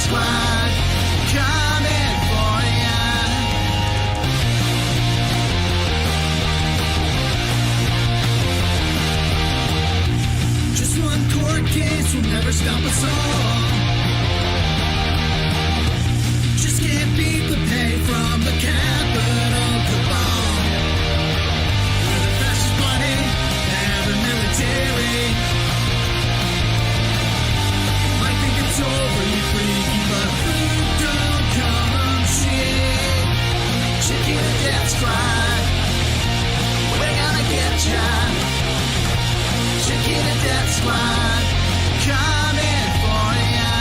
squad coming for ya. Just one court case will never stop us all. Just can't beat the pay from the capital cabal. We're the fastest money and the military. Might think it's overly freaky, but food don't come cheap. Chicken and death squad, we're gonna get ya. Chicken and death squad coming for ya.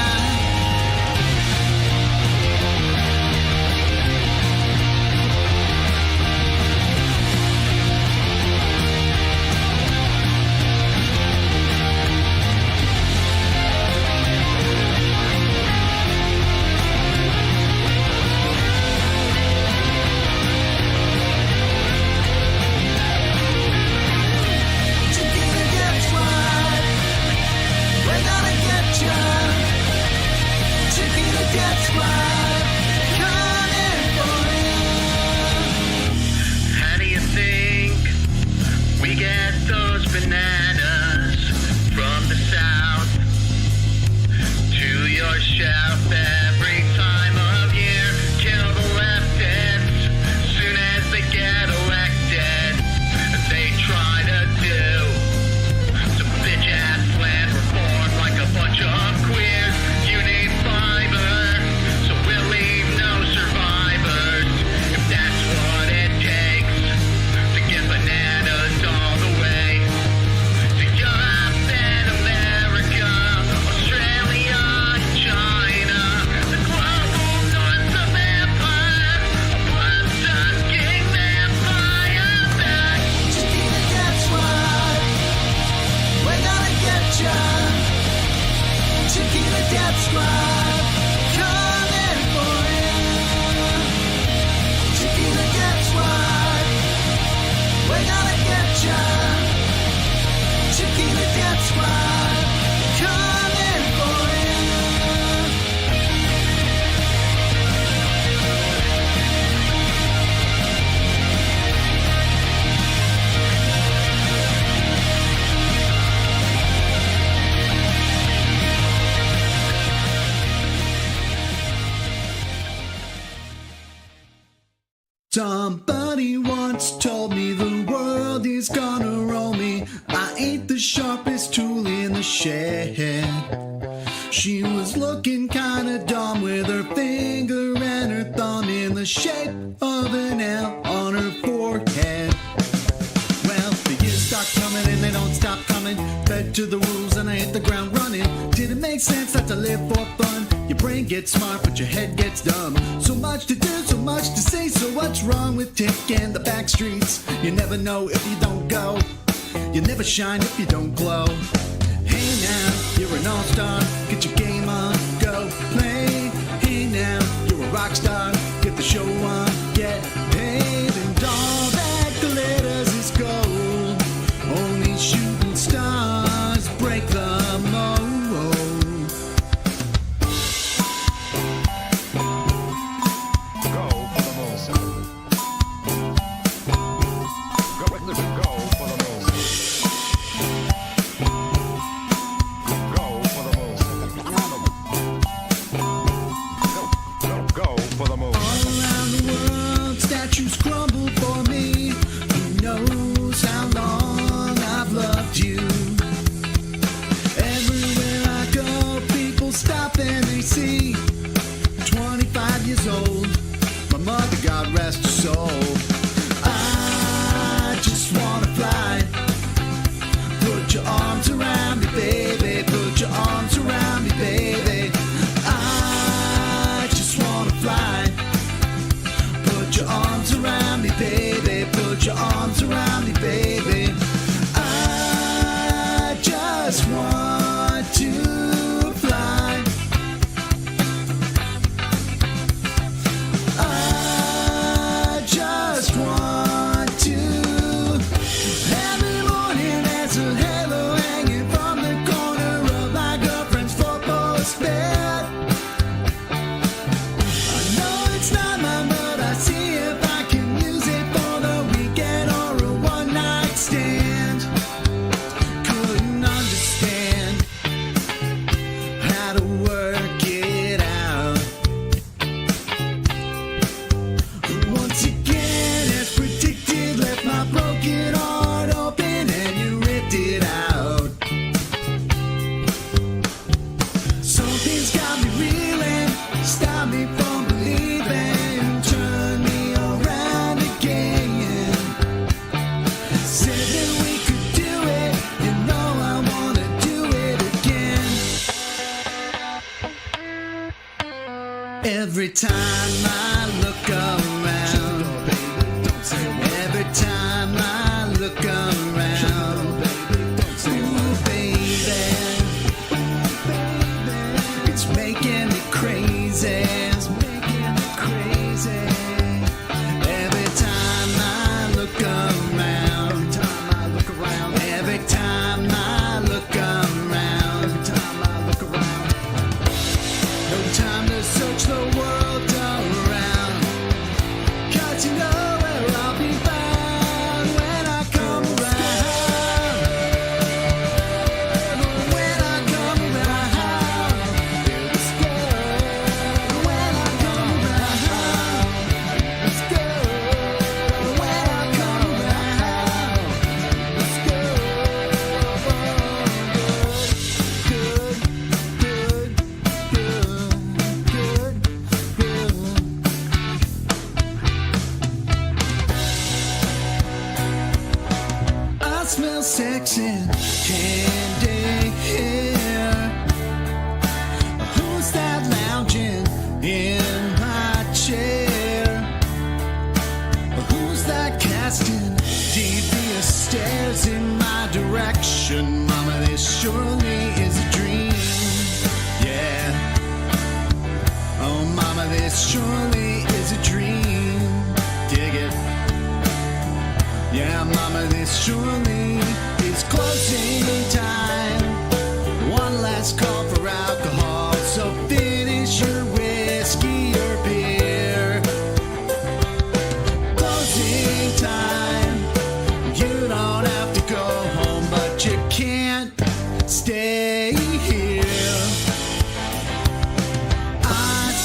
How do you think we get those bananas from the south to your shelf every time of year? Kill the leftists soon as they get elected. They try to do some bitch ass land reform like a bunch of queers. You need fiber, so we'll leave no survivors. If that's what it takes to get bananas all the way to Europe and America, Australia, China, the global north of empire, a blood-sucking vampire back. Chicken and death squad, we're gonna get ya. Chicken and death squad coming for ya. Chicken and death squad, we're gonna get ya. Chicken and death squad coming for ya. Somebody once told me the world is gonna roll me. I ain't the sharpest tool in the shed. She was looking kinda dumb with her finger and her thumb in the shape of an L on her forehead. Well, the years start coming and they don't stop coming. Fed to the rules and I hit the ground running. Did it make sense not to live for fun? Your brain gets smart but your head gets dumb. So much to do, so much to say. So what's wrong with taking the back streets? You never know if you don't go. You never shine if you don't glow. Hey now, you're an all-star. Get your game on, go play. Hey now, you're a rock star. Get the show on, get paid. And all that glitters is gold. Only shooting stars break the mold. Every time I look around, every time I look around, ooh baby, it's making me crazy. It's making me crazy. Every time I look around, every time I look around, every time I look around, every time I look around. No time to search the world around, 'cause you know where I'll be found when I come around. When I come around, it's good. When I come around, it's good. When I come around, it's good. Good, good, good, good, good. I smell sex and candy here. Who's that lounging in my chair? Who's that casting devious stares in my direction? Mama, this surely is a dream. Yeah. Oh, mama, this surely is a dream. Dig it. Yeah, mama, this surely is closing time. One last call for alcohol, so finish your whiskey or beer. Closing time. You don't have to go home, but you can't stay here. I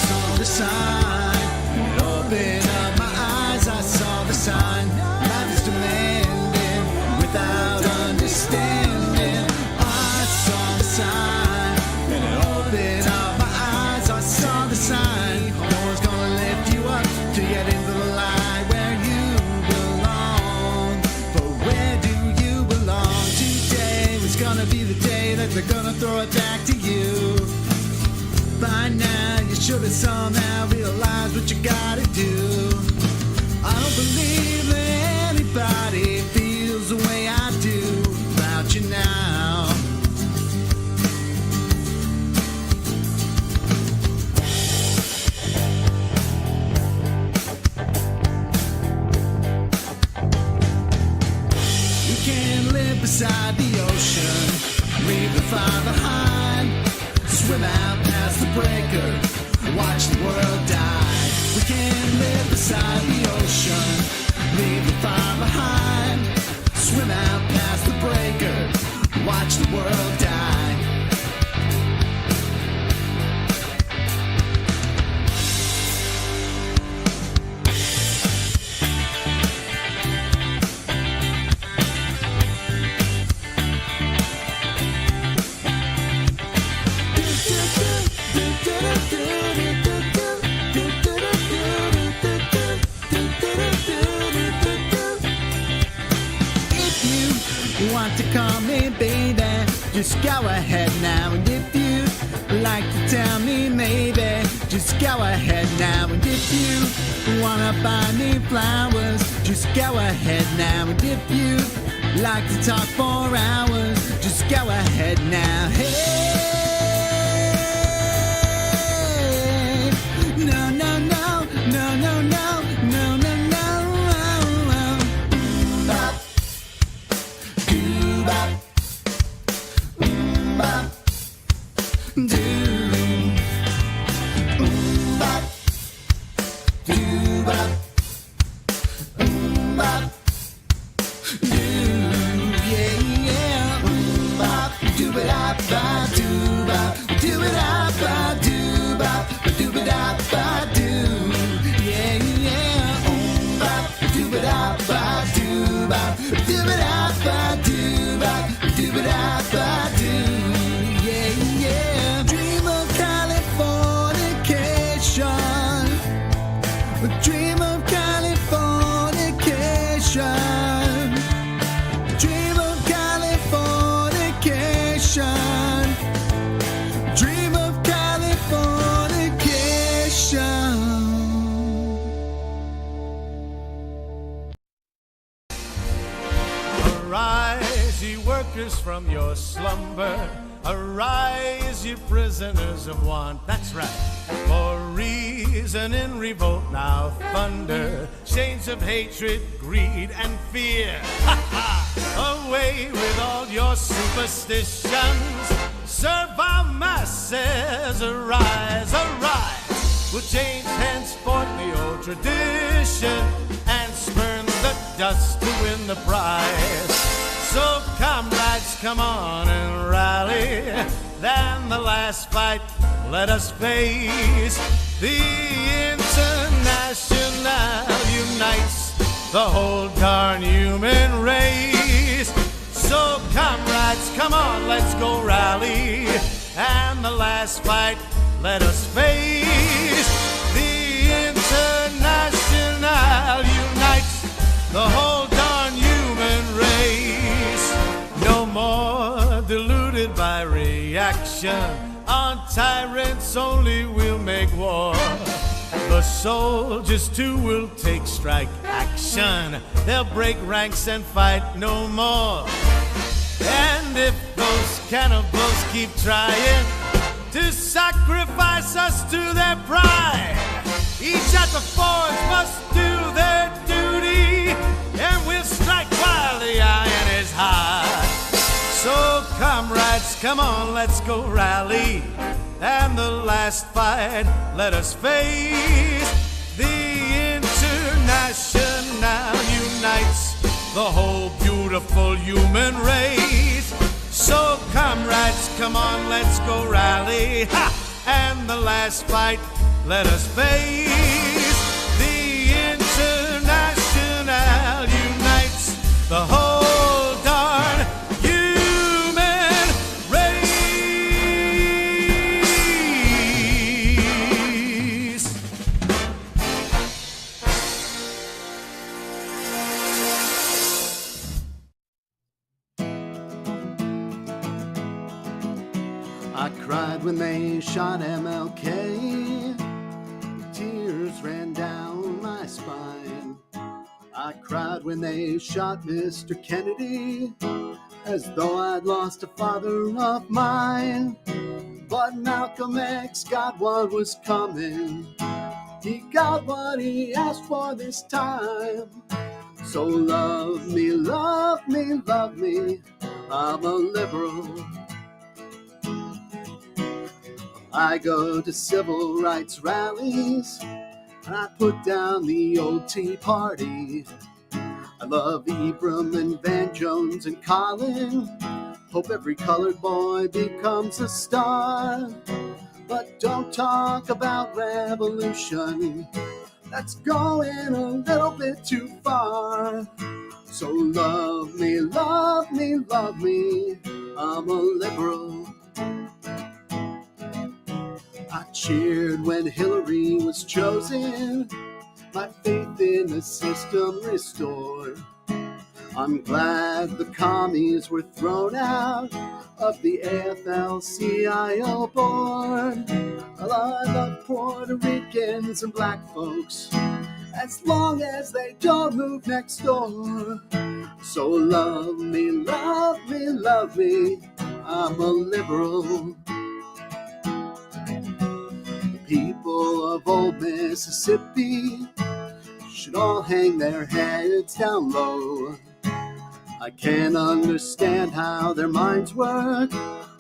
saw the sign. Open up my eyes, I saw the sign. Life is demanding without understanding. I saw the sign. And it opened up my eyes, I saw the sign. No one's gonna lift you up to get into the light where you belong. But where do you belong? Today was gonna be the day that they're gonna throw it back to you. By now, you should have somehow realized what you gotta do. I don't believe that anybody feels the way I do about you now. We can't live beside the ocean, leave the fire behind, swim out past the breaker, watch the world die. We can't live beside the ocean, leave the fire behind, swim out past the breaker, watch the world die. If you want to call me baby, just go ahead now. And if you'd like to tell me maybe, just go ahead now. And if you wanna buy me flowers, just go ahead now. And if you'd like to talk for hours, just go ahead now. Hey, no, no, no, no, no, no, no, no, no. Bop, doo bop, bop, doo, bop, doo bop, bop, doo, yeah, yeah, bop, doo ba da ba doo bop, doo ba da ba doo bop, doo ba da ba doo, yeah, yeah, bop, doo ba da ba doo bop, doo ba da ba doo bop, doo ba da ba doo, yeah, yeah. Dream of Californication, dream of Californication, dream of Californication, dream of Californication. wakers from your slumber. Arise, ye prisoners of want. That's right. For reason in revolt now thunder. Chains of hatred, greed, and fear. Ha ha! Away with all your superstitions. Servile masses, arise, arise. We'll change henceforth the old tradition and spurn the dust to win the prize. So comrades, come on and rally. Then the last fight, let us face. The International unites the whole darn human race. So comrades, come on, let's go rally. And the last fight, let us face. The International unites the whole darn human race. No more deluded by reaction. On tyrants only will make war. The soldiers too will take strike action. They'll break ranks and fight no more. And if those cannibals keep trying to sacrifice us to their pride, each at the forge must do their duty, and we'll strike while the iron is hot. So comrades, come on, let's go rally. And the last fight, let us face. The International unites the whole beautiful human race. So comrades, come on, let's go rally. Ha! And the last fight, let us face. The International unites the whole darn human race. I cried when they shot MLK. Tears ran down my spine. I cried when they shot Mr. Kennedy, as though I'd lost a father of mine. But Malcolm X got what was coming. He got what he asked for this time. So love me, love me, love me. I'm a liberal. I go to civil rights rallies, and I put down the old Tea Party. I love Ibram and Van Jones and Colin. Hope every colored boy becomes a star. But don't talk about revolution. That's going a little bit too far. So love me, love me, love me. I'm a liberal. I cheered when Hillary was chosen, my faith in the system restored. I'm glad the commies were thrown out of the AFL-CIO board. Well, I love Puerto Ricans and black folks, as long as they don't move next door. So love me, love me, love me. I'm a liberal. People of old Mississippi should all hang their heads down low. I can't understand how their minds work.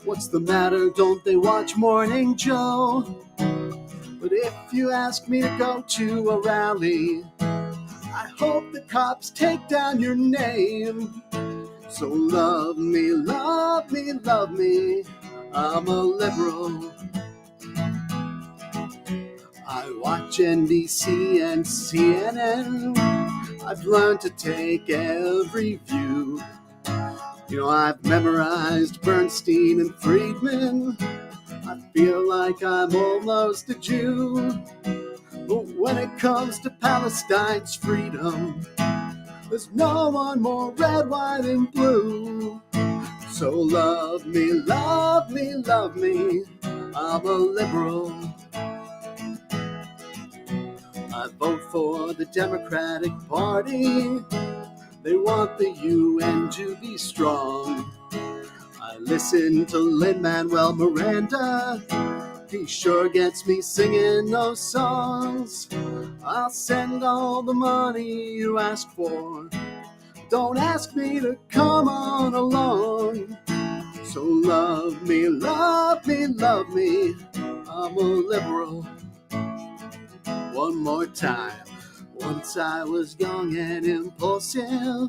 What's the matter? Don't they watch Morning Joe? But if you ask me to go to a rally, I hope the cops take down your name. So love me, love me, love me. I'm a liberal. I watch NBC and CNN. I've learned to take every view. You know, I've memorized Bernstein and Friedman. I feel like I'm almost a Jew. But when it comes to Palestine's freedom, there's no one more red, white, and blue. So love me, love me, love me. I'm a liberal. I vote for the Democratic Party. They want the UN to be strong. I listen to Lin-Manuel Miranda. He sure gets me singing those songs. I'll send all the money you ask for. Don't ask me to come on along. So love me, love me, love me. I'm a liberal. One more time. Once I was young and impulsive.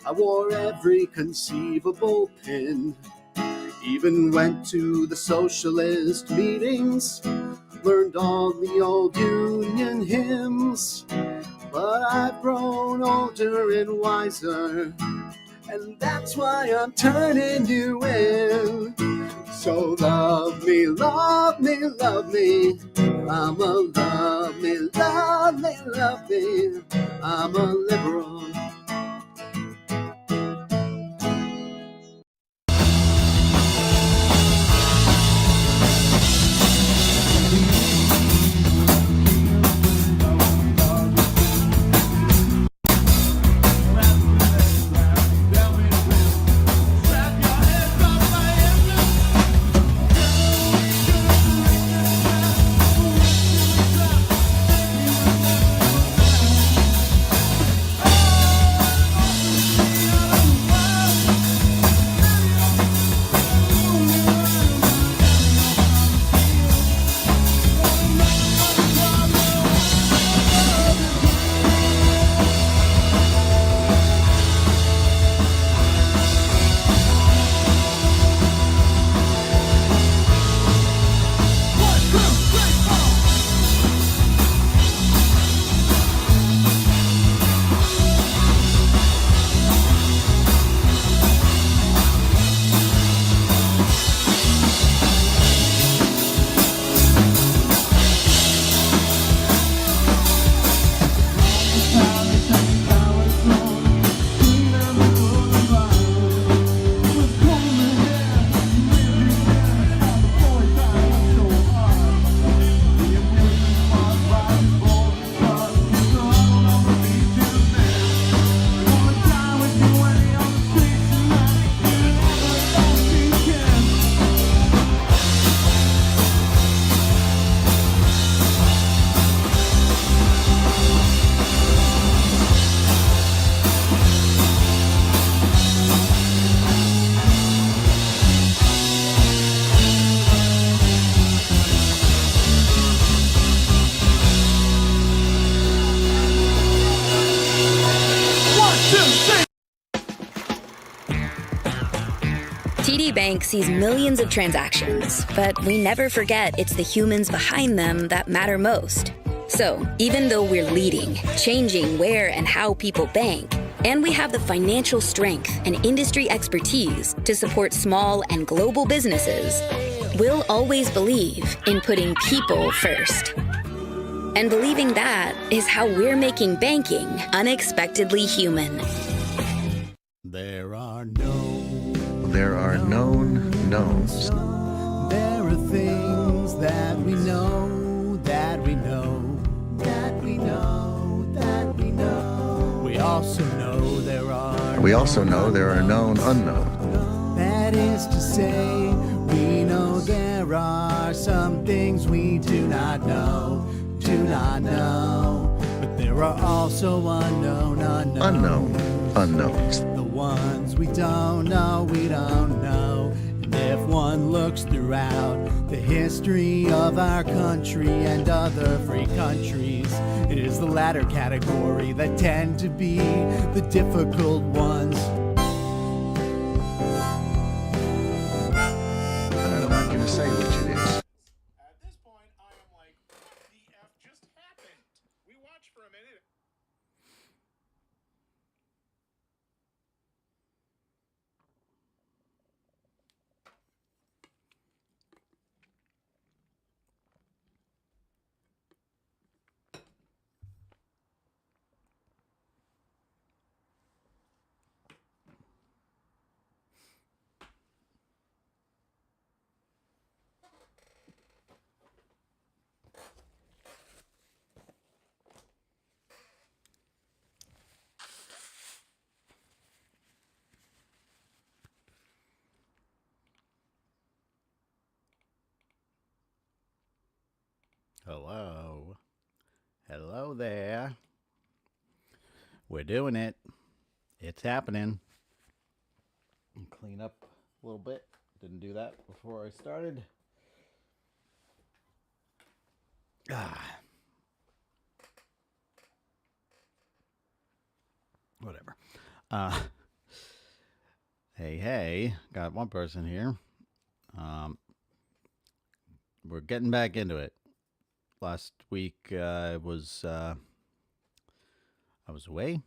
I wore every conceivable pin. Even went to the socialist meetings. Learned all the old union hymns. But I've grown older and wiser. And that's why I'm turning you in. So love me, love me, love me. I'm a love me, love me, love me. I'm a liberal. TD Bank sees millions of transactions, but we never forget it's the humans behind them that matter most. So, even though we're leading, changing where and how people bank, and we have the financial strength and industry expertise to support small and global businesses, we'll always believe in putting people first. And believing that is how we're making banking unexpectedly human. There are known knowns. There are things that we know, that we know, that we know, that we know. We also know there are known unknown. That is to say, we know there are some things we do not know. But there are also unknowns. The ones we don't know, we don't know. And if one looks throughout the history of our country and other free countries, it is the latter category that tend to be the difficult ones. I'm not going to say which it is. At this point, I am like, what the F just happened? We watched for a minute. Hello. Hello there. We're doing it. It's happening. Clean up a little bit. Didn't do that before I started. Whatever. Hey, got one person here. We're getting back into it. Last week I was away.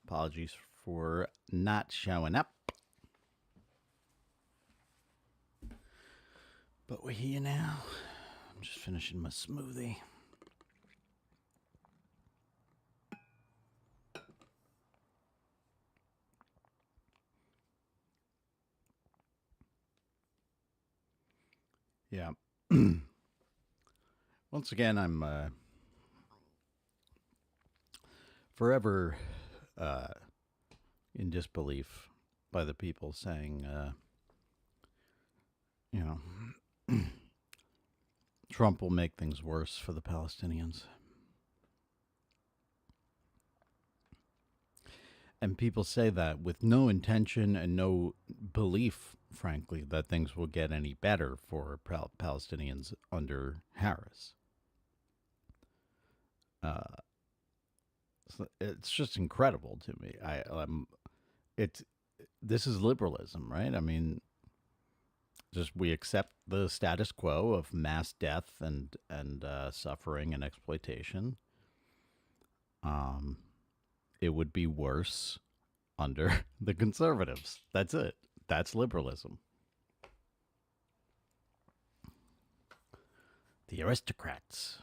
Apologies for not showing up. But we're here now. I'm just finishing my smoothie. Yeah. Once again, I'm forever in disbelief by the people saying, Trump will make things worse for the Palestinians. And people say that with no intention and no belief, frankly, that things will get any better for Palestinians under Harris. It's just incredible to me. This is liberalism, right? I mean, just we accept the status quo of mass death and suffering and exploitation. It would be worse under the conservatives. That's it. That's liberalism. The aristocrats.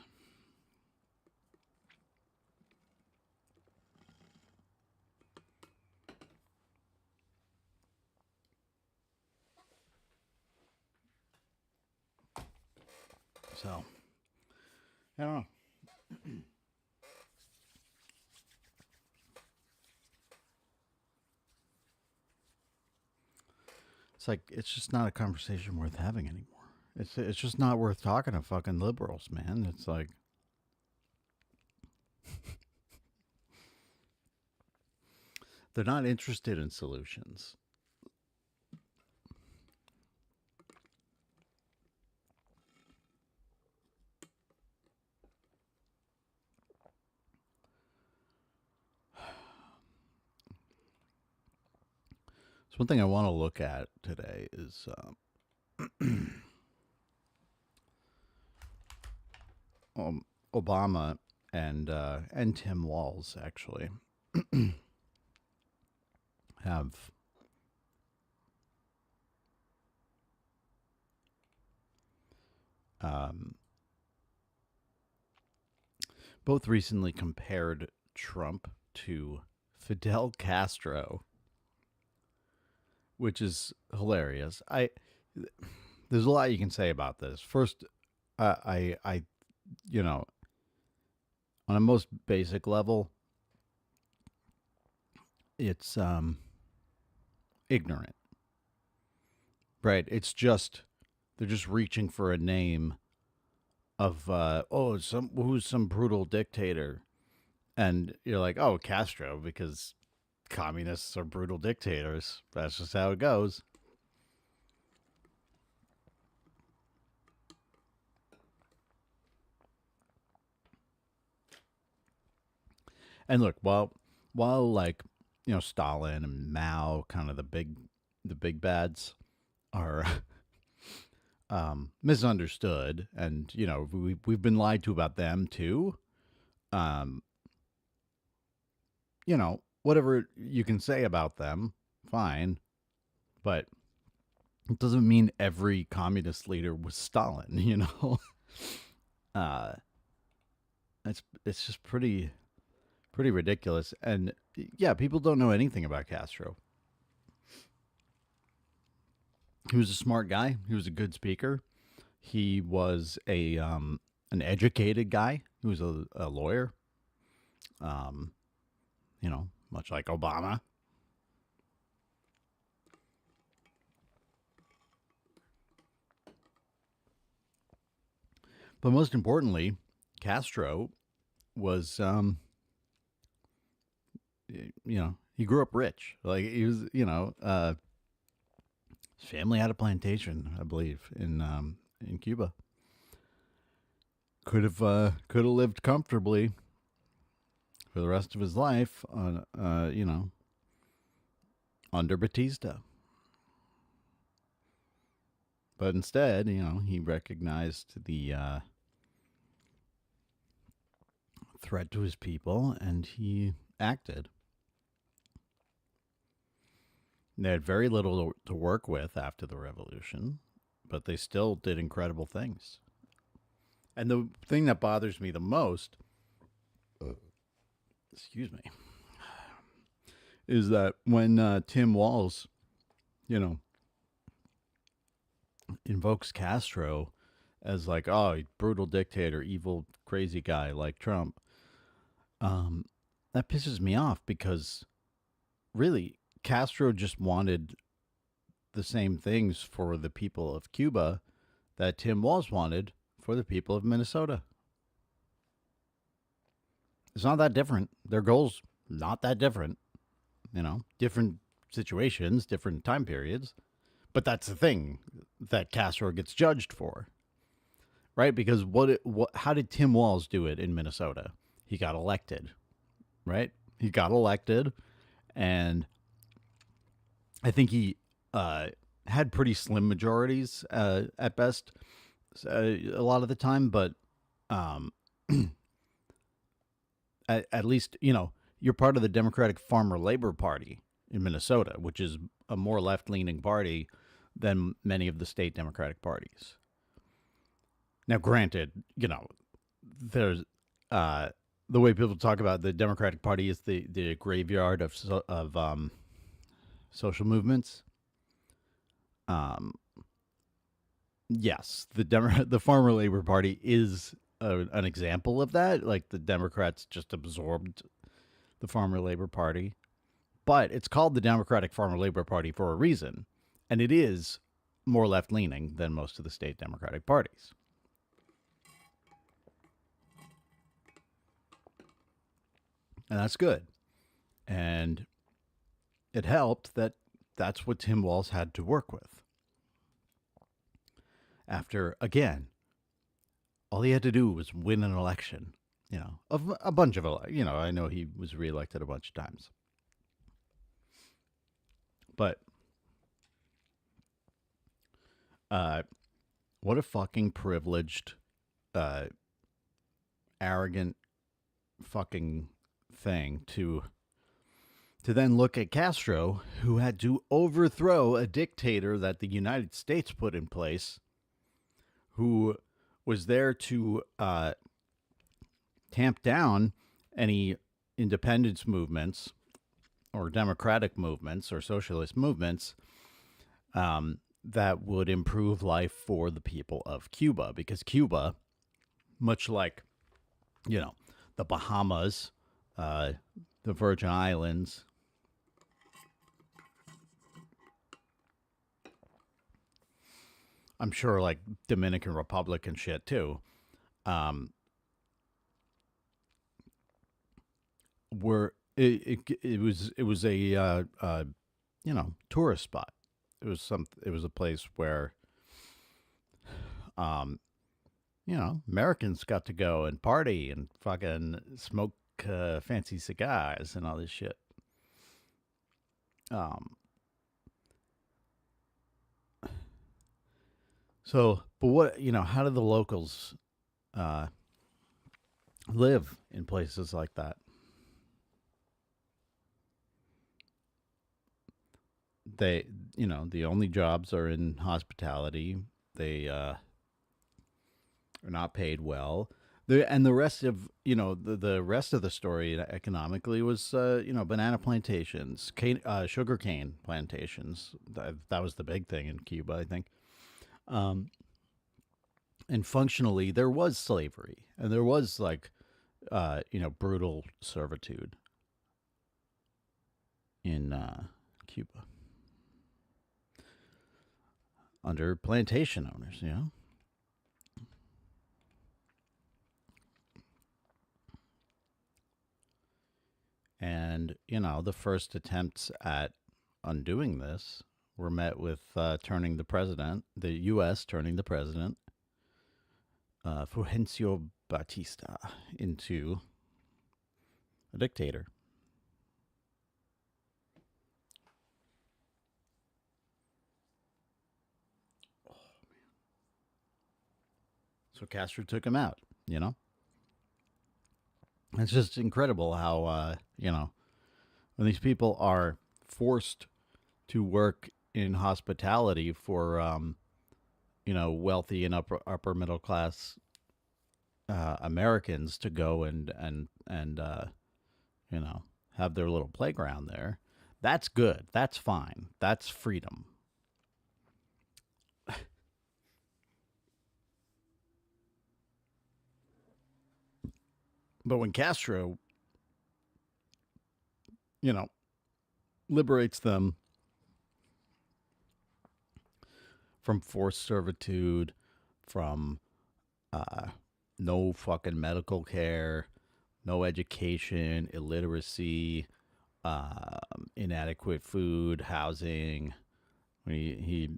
So, I don't know. It's like, it's just not a conversation worth having anymore. It's just not worth talking to fucking liberals, man. It's like, they're not interested in solutions. So one thing I want to look at today is Obama and Tim Walz actually have both recently compared Trump to Fidel Castro, which is hilarious. There's a lot you can say about this. First, I on a most basic level, it's ignorant, right? It's just they're just reaching for a name of who's some brutal dictator, and you're like, oh, Castro, because communists are brutal dictators. That's just how it goes. And look, while like, Stalin and Mao, kind of the big bads, are misunderstood, and we've been lied to about them too. Whatever you can say about them, fine, but it doesn't mean every communist leader was Stalin. It's just pretty ridiculous. And yeah, people don't know anything about Castro. He was a smart guy. He was a good speaker. He was an educated guy. He was a lawyer. Much like Obama. But most importantly, Castro was, he grew up rich. Like he was, his family had a plantation, I believe, in Cuba. Could have lived comfortably for the rest of his life on, under Batista. But instead, he recognized the threat to his people, and he acted. They had very little to work with after the revolution, but they still did incredible things. And the thing that bothers me the most, excuse me, is that when Tim Walz, invokes Castro as like, oh, brutal dictator, evil, crazy guy like Trump, that pisses me off because really Castro just wanted the same things for the people of Cuba that Tim Walz wanted for the people of Minnesota. It's not that different. Their goals, not that different. Different situations, different time periods. But that's the thing that Castro gets judged for, right? Because how did Tim Walz do it in Minnesota? He got elected, right? He got elected, and I think he had pretty slim majorities at best a lot of the time. But at least, you're part of the Democratic Farmer Labor Party in Minnesota, which is a more left-leaning party than many of the state Democratic parties. Now, granted, there's the way people talk about the Democratic Party is the graveyard of social movements. Yes, the Farmer Labor Party is an example of that. Like the Democrats just absorbed the Farmer Labor Party, but it's called the Democratic Farmer Labor Party for a reason. And it is more left-leaning than most of the state Democratic parties. And that's good. And it helped that that's what Tim Walz had to work with. After, again, all he had to do was win an election. A bunch of, I know he was reelected a bunch of times. But what a fucking privileged, arrogant fucking thing to then look at Castro, who had to overthrow a dictator that the United States put in place, who was there to tamp down any independence movements or democratic movements or socialist movements that would improve life for the people of Cuba. Because Cuba, much like, the Bahamas, the Virgin Islands, I'm sure like Dominican Republic and shit too, it was a tourist spot. It was a place where Americans got to go and party and fucking smoke fancy cigars and all this shit. So, but what, how do the locals live in places like that? They, the only jobs are in hospitality. They are not paid well. And the rest of, the rest of the story economically was, banana plantations, sugar cane plantations. That was the big thing in Cuba, I think. And functionally, there was slavery, and there was like, brutal servitude in Cuba under plantation owners, And, you know, the first attempts at undoing this were met with turning the president, the U.S. turning the president, Fulgencio Batista, into a dictator. So Castro took him out, you know? It's just incredible how, you know, when these people are forced to work in hospitality for, you know, wealthy and upper middle class Americans to go and you know, have their little playground there. That's good. That's fine. That's freedom. But when Castro, you know, liberates them from forced servitude, from no fucking medical care, no education, illiteracy, inadequate food, housing. He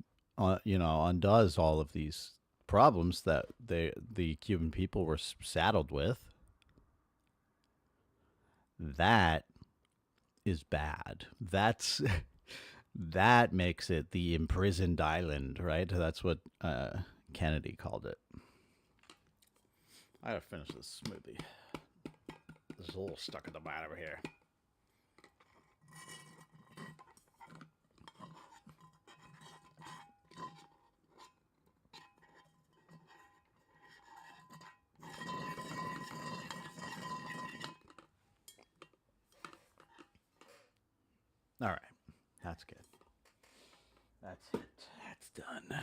you know, undoes all of these problems that the Cuban people were saddled with. That is bad. That's that makes it the imprisoned island, right? That's what Kennedy called it. I gotta finish this smoothie. There's a little stuck in the bottom over here. All right. That's good. That's it. That's done.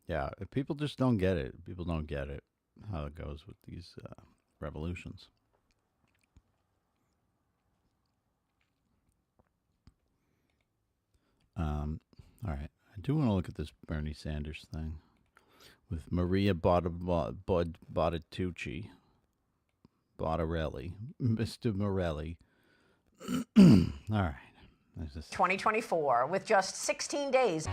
Yeah, if people just don't get it. People don't get it, how it goes with these revolutions. All right. I do want to look at this Bernie Sanders thing with Maria Bottitucci, Bottarelli, Mr. Morelli. All right. 2024 with just 16 days.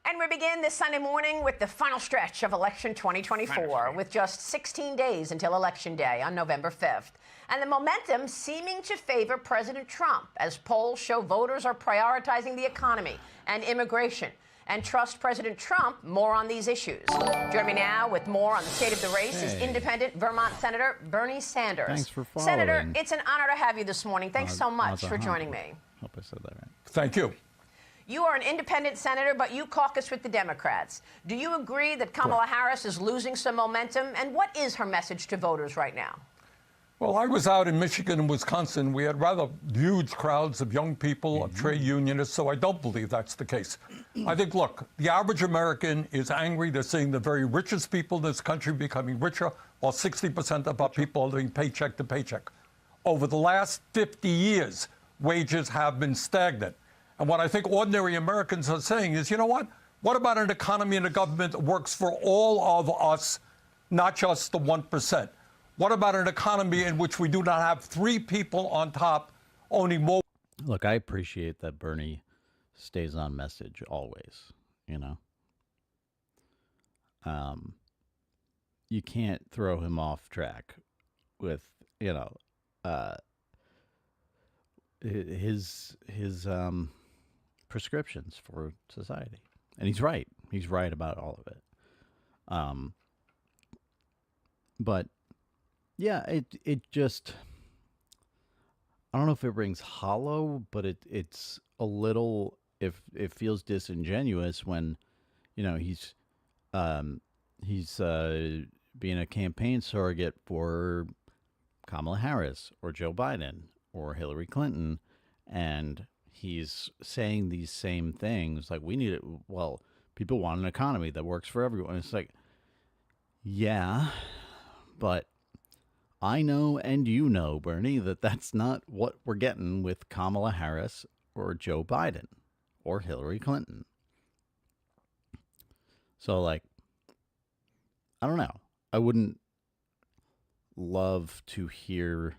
And we begin this Sunday morning with the final stretch of election 2024 with just 16 days until Election Day on November 5th. And the momentum seeming to favor President Trump as polls show voters are prioritizing the economy and immigration and trust President Trump more on these issues. Joining me now with more on the state of the race is independent Vermont Senator Bernie Sanders. Thanks for following. Senator, it's an honor to have you this morning. Thanks so much for joining me. Hope I said that right. Thank you. You are an independent senator, but you caucus with the Democrats. Do you agree that Kamala Harris is losing some momentum? And what is her message to voters right now? Well, I was out in Michigan and Wisconsin. We had rather huge crowds of young people, of trade unionists, so I don't believe that's the case. I think, look, the average American is angry. They're seeing the very richest people in this country becoming richer, while 60% of our people are living paycheck to paycheck. Over the last 50 years, wages have been stagnant. And what I think ordinary Americans are saying is, you know what? What about an economy and a government that works for all of us, not just the 1%? What about an economy in which we do not have three people on top owning more? Look, I appreciate that Bernie stays on message always, you know. You can't throw him off track with, you know, his prescriptions for society. And he's right. He's right about all of it. But yeah, it just, I don't know if it rings hollow, but it's a little, if it feels disingenuous when, you know, he's being a campaign surrogate for Kamala Harris or Joe Biden or Hillary Clinton, and he's saying these same things like, we need it. Well, people want an economy that works for everyone. It's like, yeah, but I know, and you know, Bernie, that that's not what we're getting with Kamala Harris or Joe Biden or Hillary Clinton. So, like, I don't know. I wouldn't love to hear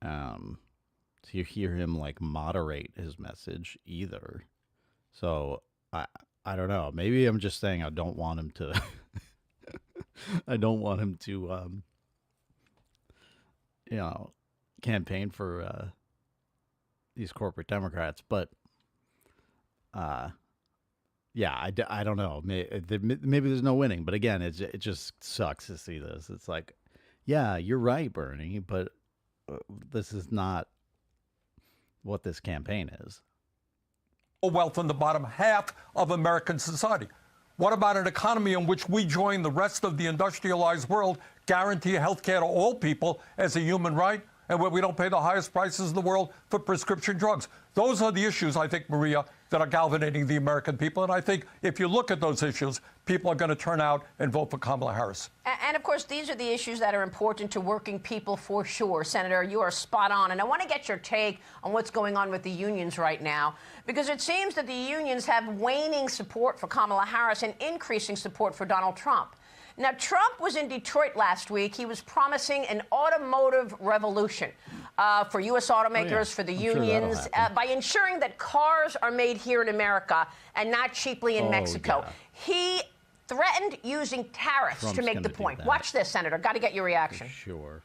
him like moderate his message either. So I don't know. Maybe I'm just saying I don't want him to I don't want him to campaign for these corporate Democrats, but yeah, I don't know. Maybe there's no winning, but again, it just sucks to see this. It's like, yeah, you're right, Bernie, but this is not what this campaign is. Wealth in the bottom half of American society. What about an economy in which we join the rest of the industrialized world, guarantee health care to all people as a human right, and where we don't pay the highest prices in the world for prescription drugs? Those are the issues, I think, Maria, that are galvanizing the American people. And I think if you look at those issues, people are going to turn out and vote for Kamala Harris. And of course, these are the issues that are important to working people for sure. Senator, you are spot on. And I want to get your take on what's going on with the unions right now, because it seems that the unions have waning support for Kamala Harris and increasing support for Donald Trump. Now, Trump was in Detroit last week. He was promising an automotive revolution for U.S. automakers, for the unions, by ensuring that cars are made here in America and not cheaply in Mexico. Yeah. He threatened using tariffs Trump's to make the gonna do point. that. Watch this, Senator. Got to get your reaction. Sure.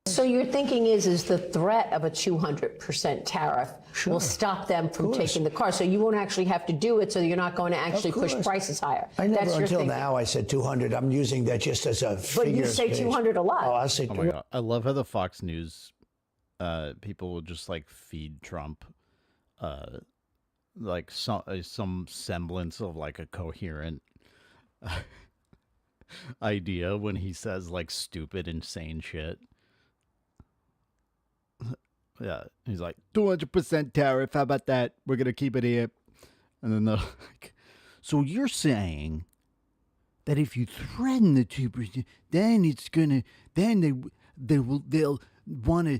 So your thinking is the threat of a 200% tariff will stop them from taking the car. So you won't actually have to do it, so you're not going to actually push prices higher. I never That's your until thinking. now I said 200. I'm using that just as a figure. But you say 200 a lot. Oh, I say Oh my God. I love how the Fox News people will just like feed Trump like some semblance of like a coherent idea when he says like stupid, insane shit. Yeah, he's like 200% tariff. How about that? We're gonna keep it here. And then they're like, so you're saying that if you threaten the 2%, then it's gonna, then they'll want to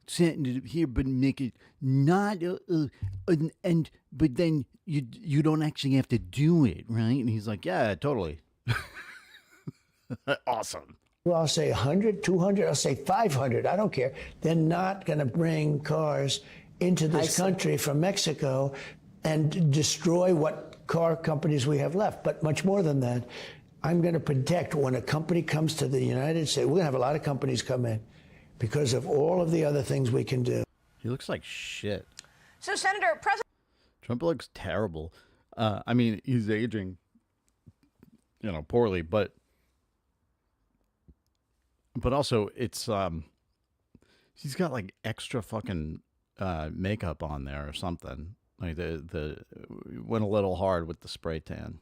send it here, but make it not, but then you don't actually have to do it, right? And he's like, yeah, totally. Awesome. Well, I'll say 100, 200, I'll say 500. I don't care. They're not going to bring cars into this country from Mexico and destroy what car companies we have left. But much more than that, I'm going to protect when a company comes to the United States. We're going to have a lot of companies come in because of all of the other things we can do. He looks like shit. So, Senator, President Trump looks terrible. I mean, he's aging, poorly, but also it's he's got like extra fucking makeup on there or something. Like the went a little hard with the spray tan.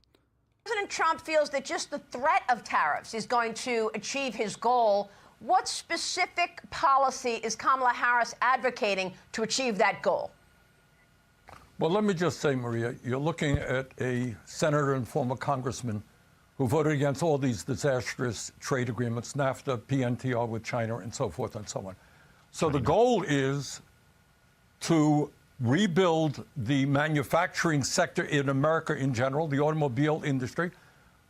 President Trump feels that just the threat of tariffs is going to achieve his goal. What specific policy is Kamala Harris advocating to achieve that goal? Well, let me just say, Maria, you're looking at a senator and former congressman who voted against all these disastrous trade agreements, NAFTA, PNTR with China, and so forth and so on. So the goal is to rebuild the manufacturing sector in America in general, the automobile industry.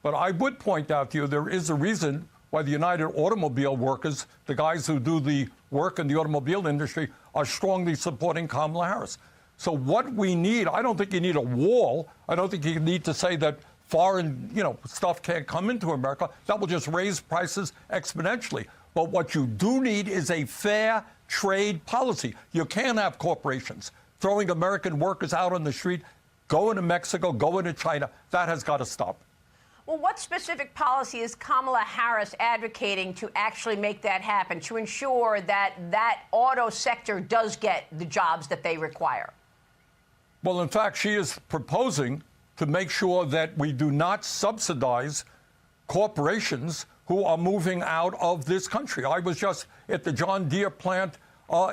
But I would point out to you, there is a reason why the United Automobile Workers, the guys who do the work in the automobile industry, are strongly supporting Kamala Harris. So what we need, I don't think you need a wall. I don't think you need to say that foreign, stuff can't come into America. That will just raise prices exponentially. But what you do need is a fair trade policy. You can't have corporations throwing American workers out on the street, going to Mexico, going to China. That has got to stop. Well, what specific policy is Kamala Harris advocating to actually make that happen, to ensure that that auto sector does get the jobs that they require? Well, in fact, she is proposing to make sure that we do not subsidize corporations who are moving out of this country. I was just at the John Deere plant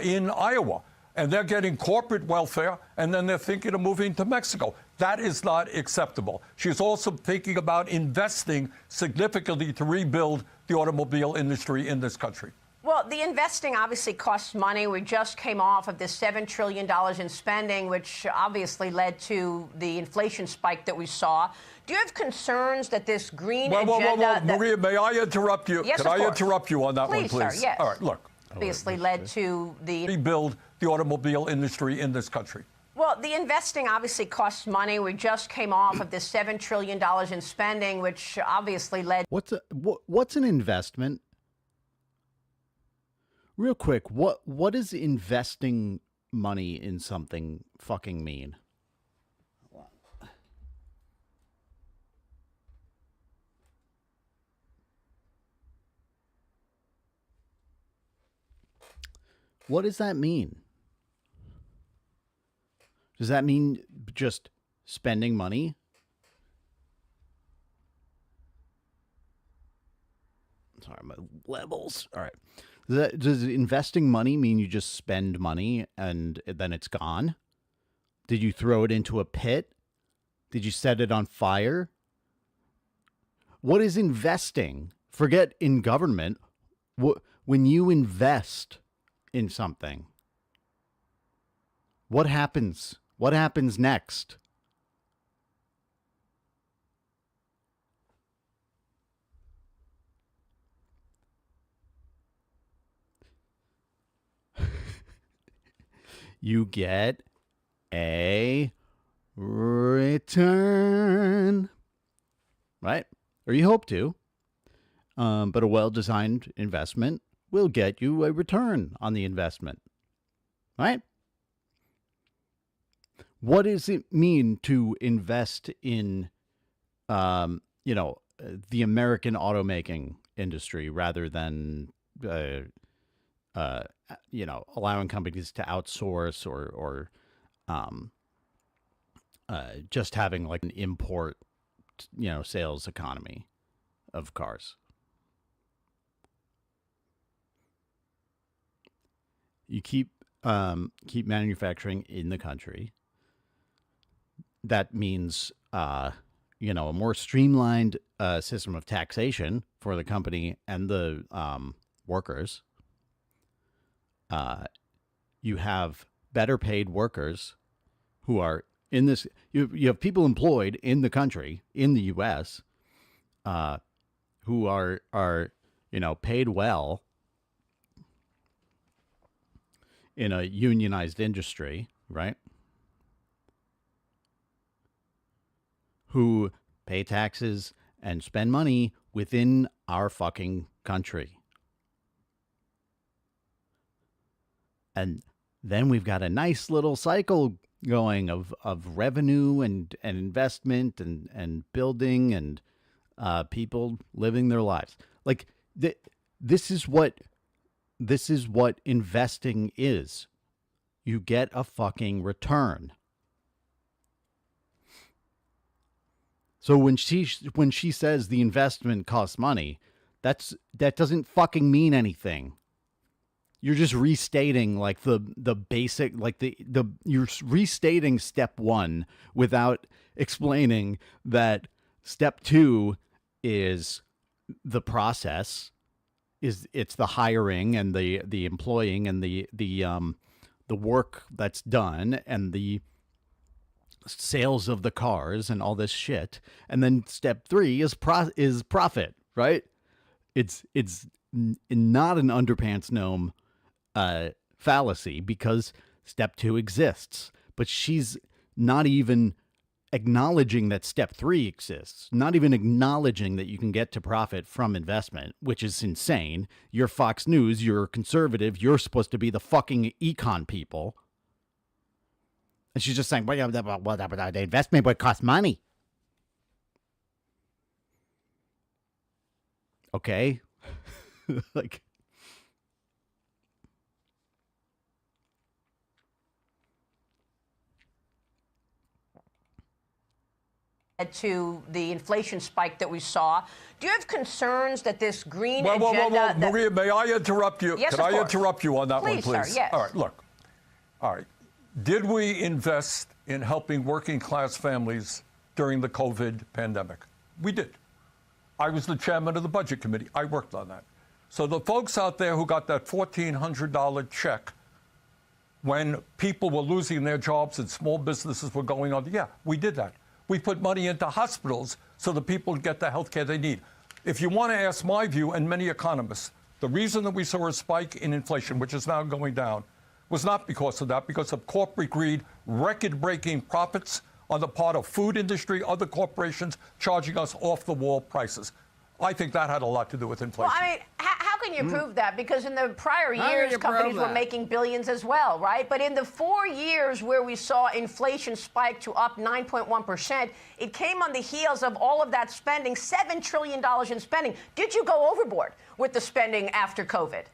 in Iowa, and they're getting corporate welfare, and then they're thinking of moving to Mexico. That is not acceptable. She's also thinking about investing significantly to rebuild the automobile industry in this country. Well, the investing obviously costs money. We just came off of this $7 trillion in spending, which obviously led to the inflation spike that we saw. Do you have concerns that this green agenda... Maria, may I interrupt you? Yes, Can I interrupt you on that one, please? Sir, yes. All right, look. Obviously led to the... Rebuild the automobile industry in this country. Well, the investing obviously costs money. We just came off of this $7 trillion in spending, which obviously led... What's an investment? Real quick, what does investing money in something fucking mean? What does that mean? Does that mean just spending money? Sorry, my levels. All right. Does investing money mean you just spend money and then it's gone? Did you throw it into a pit? Did you set it on fire? What is investing? Forget in government. When you invest in something, what happens? What happens next? You get a return, right? Or you hope to. But a well-designed investment will get you a return on the investment, right? What does it mean to invest in, the American automaking industry rather than, allowing companies to outsource or just having like an import, sales economy of cars? You keep manufacturing in the country. That means, a more streamlined system of taxation for the company and the workers. You have better paid workers who are in this. You have people employed in the country, in the U.S., who are paid well in a unionized industry, right? Who pay taxes and spend money within our fucking country. And then we've got a nice little cycle going of revenue and investment and building and people living their lives. Like this is what investing is. You get a fucking return. So when she says the investment costs money, that doesn't fucking mean anything. You're just restating like the basic, like you're restating step one without explaining that step two is the process, it's the hiring and the employing and the work that's done and the sales of the cars and all this shit. And then step three is profit, right? It's not an underpants gnome fallacy because step two exists, but she's not even acknowledging that step three exists, not even acknowledging that you can get to profit from investment, which is insane. You're Fox News, you're conservative, you're supposed to be the fucking econ people. And she's just saying, well, the investment would cost money. Okay. Like, to the inflation spike that we saw. Do you have concerns that this green agenda... Maria, may I interrupt you? Yes, Can I course. interrupt you on that Please, one, please? sir, yes. All right, look. All right. Did we invest in helping working class families during the COVID pandemic? We did. I was the chairman of the budget committee. I worked on that. So the folks out there who got that $1,400 check when people were losing their jobs and small businesses were going under, yeah, we did that. We put money into hospitals so the people get the health care they need. If you want to ask my view, and many economists, the reason that we saw a spike in inflation, which is now going down, was not because of that, because of corporate greed, record-breaking profits on the part of food industry, other corporations charging us off-the-wall prices. I think that had a lot to do with inflation. Well, I mean, how can you prove that? Because in the prior years, companies were making billions as well, right? But in the 4 years where we saw inflation spike to up 9.1%, it came on the heels of all of that spending, $7 trillion in spending. Did you go overboard with the spending after COVID?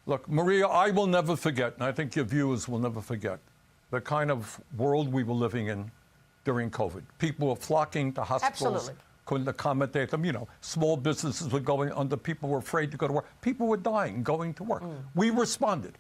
Look, Maria, I will never forget, and I think your viewers will never forget, the kind of world we were living in during COVID. People were flocking to hospitals. Absolutely. Couldn't accommodate them. You know, small businesses were going under. People were afraid to go to work. People were dying going to work. We responded.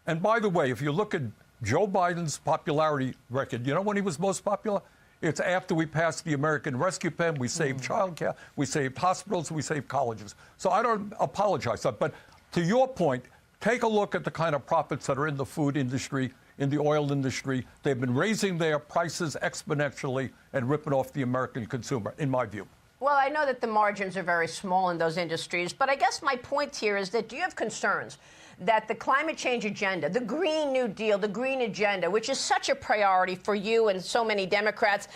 And by the way, if you look at Joe Biden's popularity record, you know when he was most popular? It's after we passed the American Rescue Plan. We saved childcare. We saved hospitals. We saved colleges. So I don't apologize. But to your point, take a look at the kind of profits that are in the food industry, in the oil industry. They've been raising their prices exponentially and ripping off the American consumer, in my view. Well, I know that the margins are very small in those industries, but I guess my point here is that do you have concerns that the climate change agenda, the Green New Deal, the green agenda, which is such a priority for you and so many Democrats,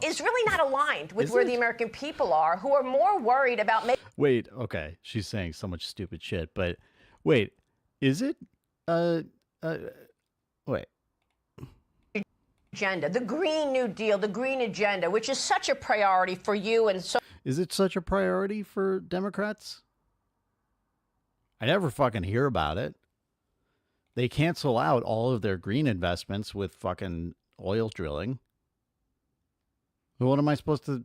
is really not aligned with where the American people are, who are more worried about making... Wait, okay, she's saying so much stupid shit, but wait, is it? Wait. Agenda, the Green New Deal, the green agenda, which is such a priority for you and so... Is it such a priority for Democrats? I never fucking hear about it. They cancel out all of their green investments with fucking oil drilling. What am I supposed to...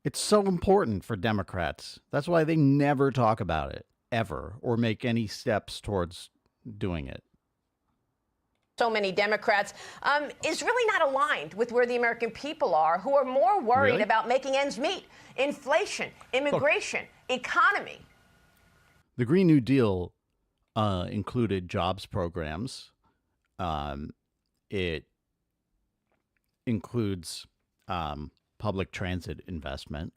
It's so important for Democrats. That's why they never talk about it, ever, or make any steps towards doing it. So many Democrats, is really not aligned with where the American people are, who are more worried about making ends meet, inflation, immigration, economy. The Green New Deal included jobs programs. It includes public transit investment.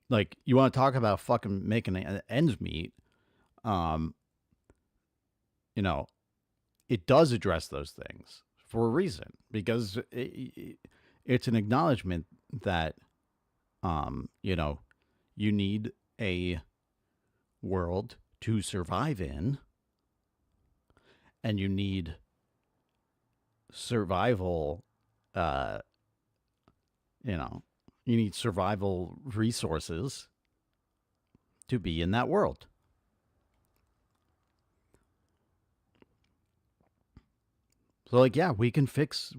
Like, you want to talk about fucking making ends meet? You know, it does address those things for a reason, because it's an acknowledgement that, you know, you need a world to survive in, and you need survival, you know, you need survival resources to be in that world. So, like, yeah, we can fix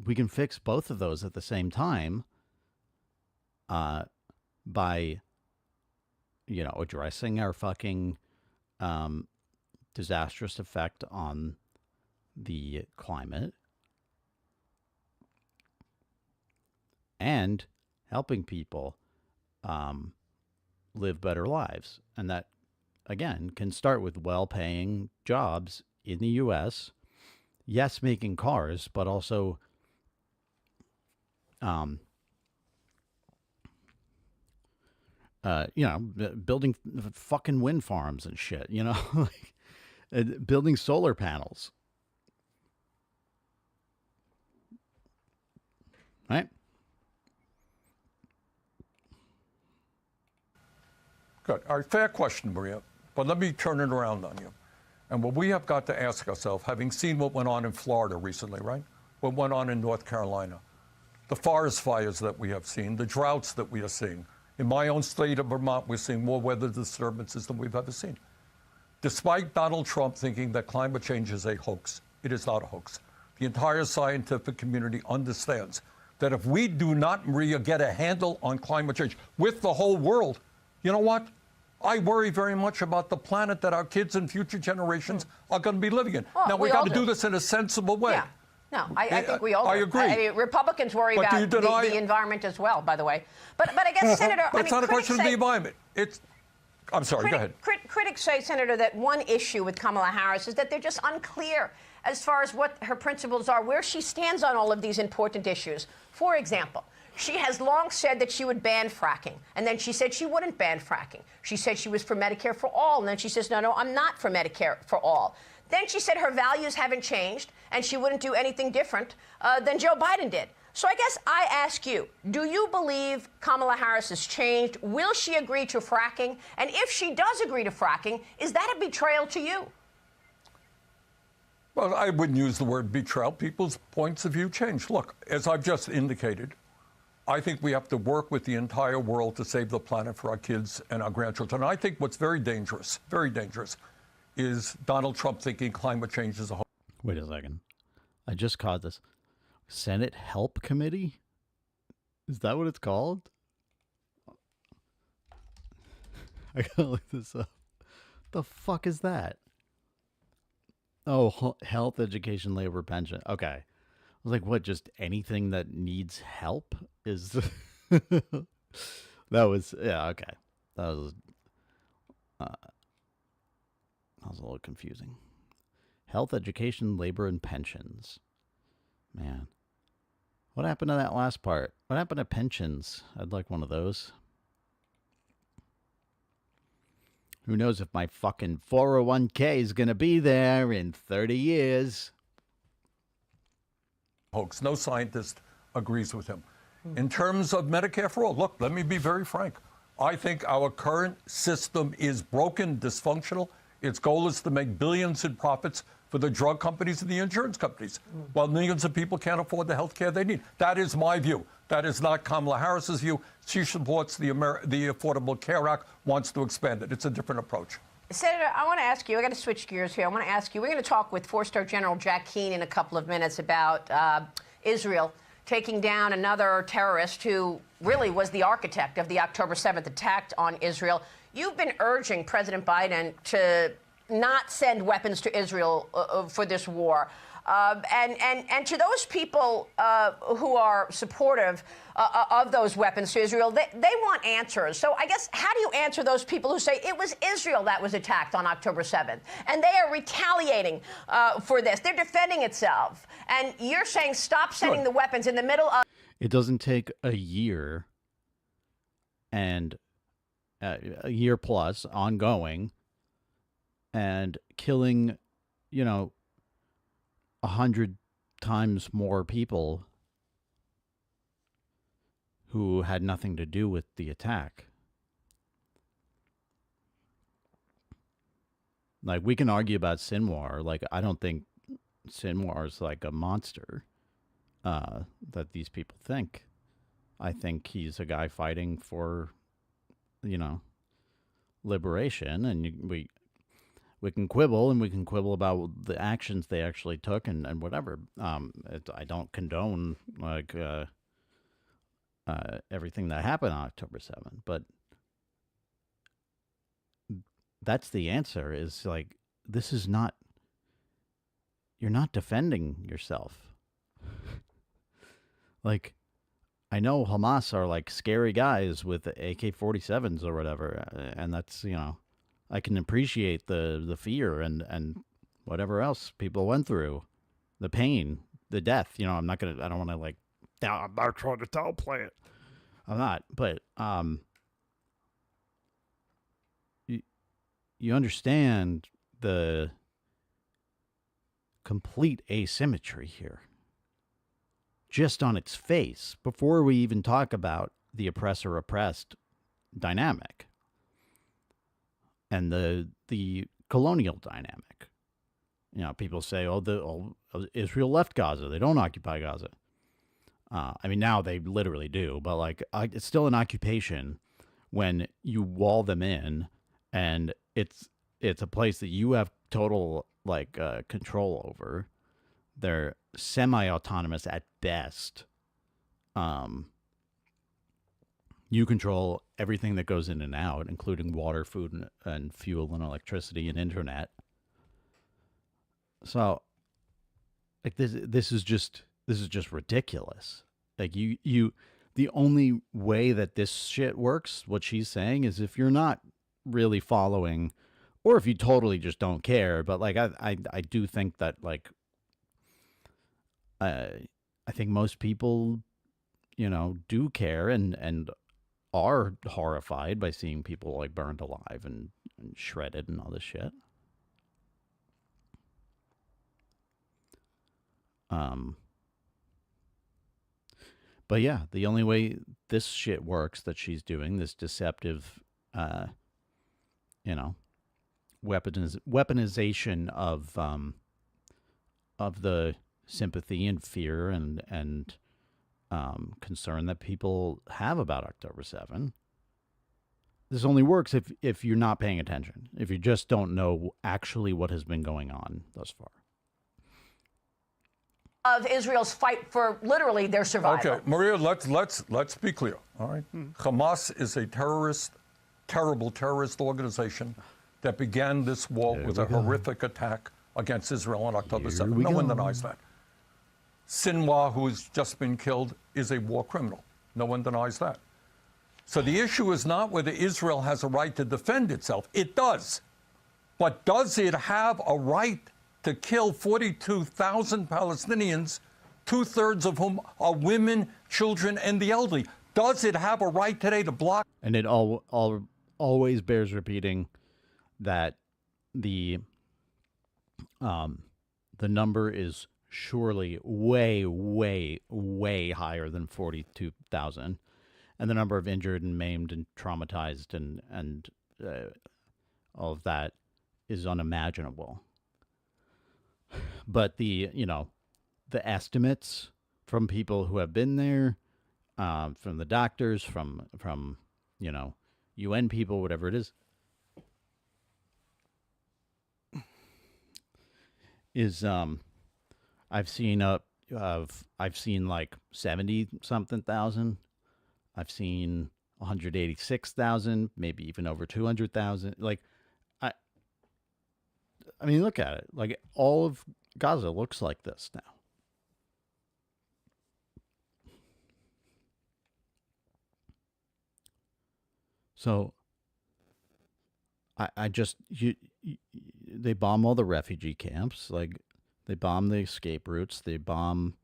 both of those at the same time, by, you know, addressing our fucking disastrous effect on the climate and helping people live better lives. And that, again, can start with well-paying jobs in the U.S., yes, making cars, but also, you know, building fucking wind farms and shit, you know, like building solar panels. Right? Good. All right, fair question, Maria. But let me turn it around on you. And what we have got to ask ourselves, having seen what went on in Florida recently, right? What went on in North Carolina, the forest fires that we have seen, the droughts that we are seeing. In my own state of Vermont, we're seeing more weather disturbances than we've ever seen. Despite Donald Trump thinking that climate change is a hoax, it is not a hoax. The entire scientific community understands that if we do not, Maria, get a handle on climate change with the whole world, you know what? I worry very much about the planet that our kids and future generations are going to be living in. Well, now, we got to do this in a sensible way. Yeah. No, I think we all do. I agree. I mean, Republicans worry But do about you deny- the environment as well, by the way. But I guess, Senator, But it's not a question of the environment. I'm sorry, go ahead. Critics say, Senator, that one issue with Kamala Harris is that they're just unclear as far as what her principles are, where she stands on all of these important issues. For example, she has long said that she would ban fracking, and then she said she wouldn't ban fracking. She said she was for Medicare for all, and then she says, no, I'm not for Medicare for all. Then she said her values haven't changed, and she wouldn't do anything different than Joe Biden did. So I guess I ask you, do you believe Kamala Harris has changed? Will she agree to fracking? And if she does agree to fracking, is that a betrayal to you? Well, I wouldn't use the word betrayal. People's points of view change. Look, as I've just indicated, I think we have to work with the entire world to save the planet for our kids and our grandchildren. I think what's very dangerous, is Donald Trump thinking climate change is a hoax. Wait a second. I just caught this. Senate Help Committee? Is that what it's called? I gotta look this up. The fuck is that? Oh, health, education, labor, pension. Okay. I was like, what, just anything that needs help is... that was, yeah, okay. That was a little confusing. Health, education, labor, and pensions. Man. What happened to that last part? What happened to pensions? I'd like one of those. Who knows if my fucking 401k is going to be there in 30 years. Hoax. No scientist agrees with him. In terms of Medicare for all, look, let me be very frank. I think our current system is broken, dysfunctional. Its goal is to make billions in profits for the drug companies and the insurance companies, while millions of people can't afford the health care they need. That is my view. That is not Kamala Harris's view. She supports the Affordable Care Act, wants to expand it. It's a different approach. Senator, I want to ask you, I got to switch gears here. I want to ask you, we're going to talk with four-star General Jack Keane in a couple of minutes about Israel taking down another terrorist who really was the architect of the October 7th attack on Israel. You've been urging President Biden to not send weapons to Israel for this war. And to those people who are supportive of those weapons to Israel, they want answers. So I guess, how do you answer those people who say it was Israel that was attacked on October 7th, and they are retaliating for this? They're defending itself. And you're saying stop sending the weapons in the middle of... It doesn't take a year and a year plus ongoing and killing, 100 times more people who had nothing to do with the attack. Like, we can argue about Sinwar. Like, I don't think Sinwar is like a monster that these people think. I think he's a guy fighting for, liberation, and we can quibble, and we can quibble about the actions they actually took and whatever. I don't condone everything that happened on October 7th, but that's the answer, is like, this is not, you're not defending yourself. Like, I know Hamas are like scary guys with AK-47s or whatever, and that's, I can appreciate the fear and whatever else people went through, the pain, the death. I don't want to like, I'm not trying to downplay it. I'm not, but you understand the complete asymmetry here, just on its face, before we even talk about the oppressor-oppressed dynamic and the colonial dynamic. People say, Israel left Gaza. They don't occupy Gaza. I mean, now they literally do, but like, it's still an occupation when you wall them in, and it's a place that you have total control over. They're semi-autonomous at best. You control everything that goes in and out, including water, food, and fuel, and electricity, and internet. So Like this is just ridiculous. Like the only way that this shit works, what she's saying, is if you're not really following, or if you totally just don't care. But like I do think that like I think most people, do care and are horrified by seeing people like burned alive and shredded and all this shit. But yeah, the only way this shit works that she's doing, this deceptive, weaponization of the sympathy and fear and concern that people have about October 7. This only works if you're not paying attention, if you just don't know actually what has been going on thus far. Of Israel's fight for literally their survival. Okay, Maria, let's be clear. All right, Hamas is a terrible terrorist organization that began this war with a horrific attack against Israel on October 7th. No one denies that. Sinwar, who has just been killed, is a war criminal. No one denies that. So the issue is not whether Israel has a right to defend itself. It does. But does it have a right to kill 42,000 Palestinians, 2/3 of whom are women, children, and the elderly? Does it have a right today to block? And it always bears repeating that the number is surely way, way, way higher than 42,000, and the number of injured and maimed and traumatized and all of that is unimaginable. But the estimates from people who have been there, from the doctors, from UN people, whatever it is I've seen like 70 something thousand. I've seen 186,000, maybe even over 200,000. Like, I mean, look at it. Like, all of Gaza looks like this now. So, they bomb all the refugee camps. Like, they bomb the escape routes. They bomb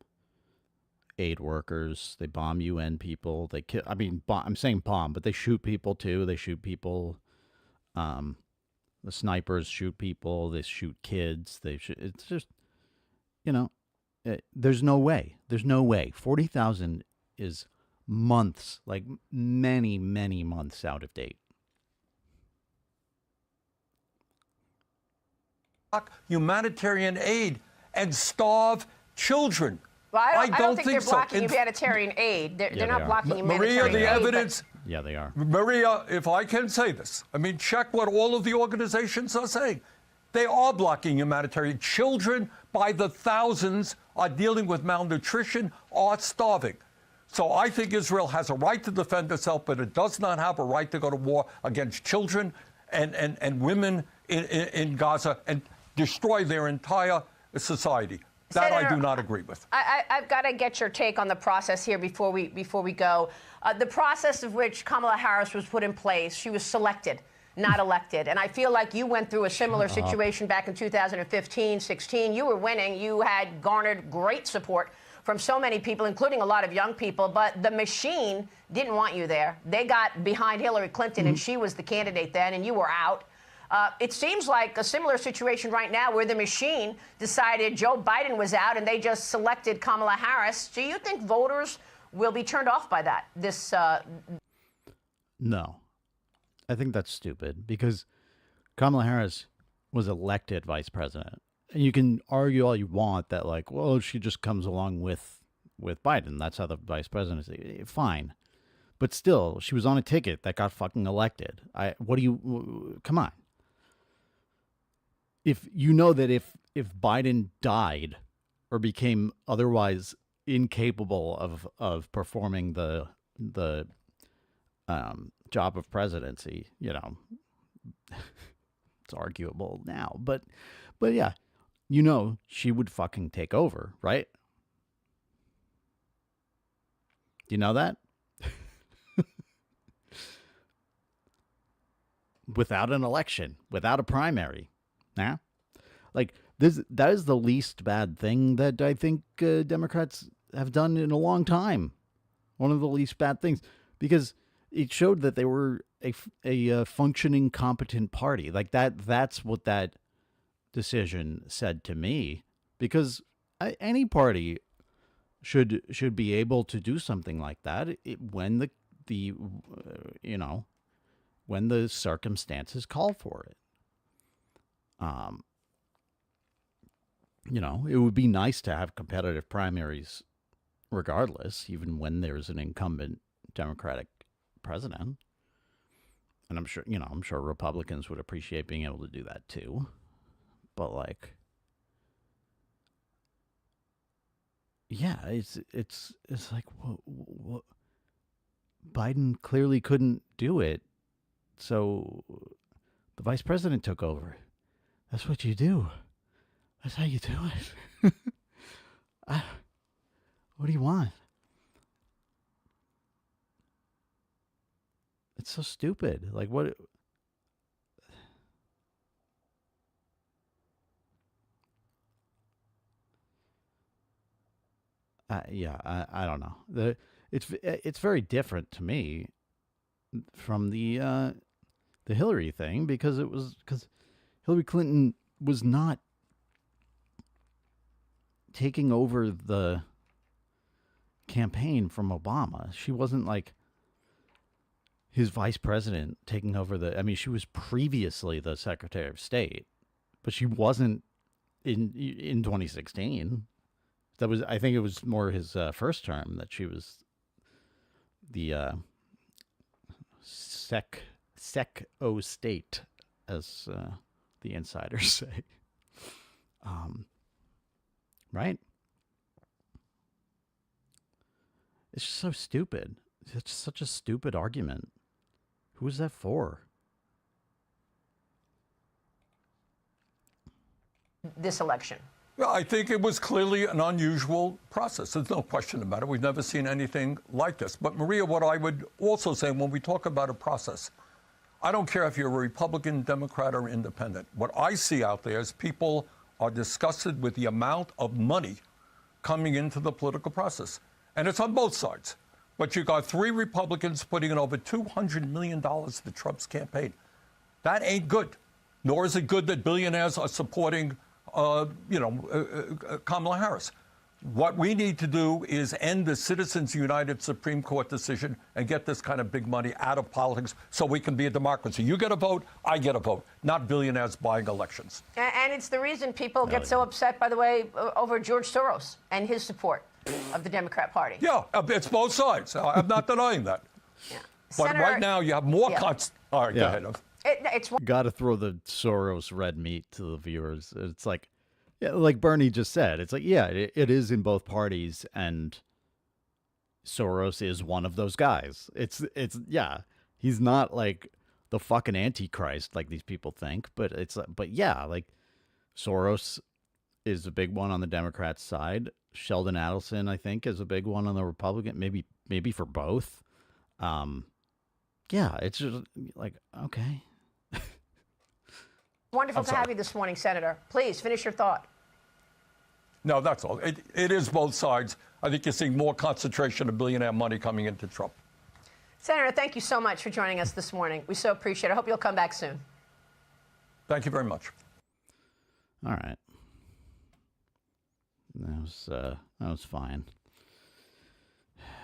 aid workers. They bomb UN people. They kill. I mean, I'm saying bomb, but they shoot people too. They shoot people. The snipers shoot people. They shoot kids. It's just, there's no way. There's no way. 40,000 is months, like many, many months out of date. Humanitarian aid and starve children. Well, I don't think they're so. blocking humanitarian aid. They're not blocking humanitarian aid. Maria, the evidence. Yeah, they are. Maria, if I can say this, I mean, check what all of the organizations are saying. They are blocking humanitarian. Children by the thousands are dealing with malnutrition, are starving. So I think Israel has a right to defend itself, but it does not have a right to go to war against children and women in Gaza and destroy their entire society. That Senator, I do not agree with. I've got to get your take on the process here before we go. The process of which Kamala Harris was put in place. She was selected, not elected. And I feel like you went through a similar situation back in 2015, 16. You were winning. You had garnered great support from so many people, including a lot of young people. But the machine didn't want you there. They got behind Hillary Clinton, and she was the candidate then, and you were out. It seems like a similar situation right now where the machine decided Joe Biden was out and they just selected Kamala Harris. Do you think voters will be turned off by that? No. I think that's stupid because Kamala Harris was elected vice president. And you can argue all you want that, like, well, she just comes along with Biden. That's how the vice presidency. Fine. But still, she was on a ticket that got fucking elected. Come on. If you know that if Biden died or became otherwise incapable of performing the job of presidency, it's arguable now. But yeah, you know she would fucking take over, right? Do you know that? Without an election, without a primary. Yeah? Like, that is the least bad thing that I think Democrats have done in a long time. One of the least bad things. Because it showed that they were a functioning, competent party. Like, that's what that decision said to me. Because any party should be able to do something like that when when the circumstances call for it. It would be nice to have competitive primaries regardless, even when there's an incumbent Democratic president. And I'm sure Republicans would appreciate being able to do that too. But like, yeah, it's like, what? Biden clearly couldn't do it. So the vice president took over. That's what you do. That's how you do it. What do you want? It's so stupid. Like, what? I don't know. It's very different to me from the Hillary thing because Hillary Clinton was not taking over the campaign from Obama. She wasn't like his vice president taking over she was previously the Secretary of State, but she wasn't in 2016. I think it was more his first term that she was the sec-o state, as the insiders say. Right? It's just so stupid. It's such a stupid argument. Who is that for? This election. Yeah, I think it was clearly an unusual process. There's no question about it. We've never seen anything like this. But Maria, what I would also say when we talk about a process, I don't care if you're a Republican, Democrat, or independent. What I see out there is people are disgusted with the amount of money coming into the political process. And it's on both sides. But you got 3 Republicans putting in over $200 million to Trump's campaign. That ain't good. Nor is it good that billionaires are supporting Kamala Harris. What we need to do is end the Citizens United Supreme Court decision and get this kind of big money out of politics so we can be a democracy. You get a vote, I get a vote, not billionaires buying elections. And it's the reason people get so upset, by the way, over George Soros and his support of the Democrat Party. Yeah, it's both sides. I'm not denying that. Yeah. But Senator, right now you have more All right, Yeah. go ahead. It's Got to throw the Soros red meat to the viewers. It's like, like Bernie just said, it's like, it is in both parties, and Soros is one of those guys. It's he's not like the fucking Antichrist like these people think, but like Soros is a big one on the Democrat side. Sheldon Adelson, I think, is a big one on the Republican, maybe for both. It's just like, okay. wonderful to have you this morning, Senator. Please finish your thought. No, that's all. It is both sides. I think you're seeing more concentration of billionaire money coming into Trump. Senator, thank you so much for joining us this morning. We so appreciate it. I hope you'll come back soon. Thank you very much. All right. That was fine.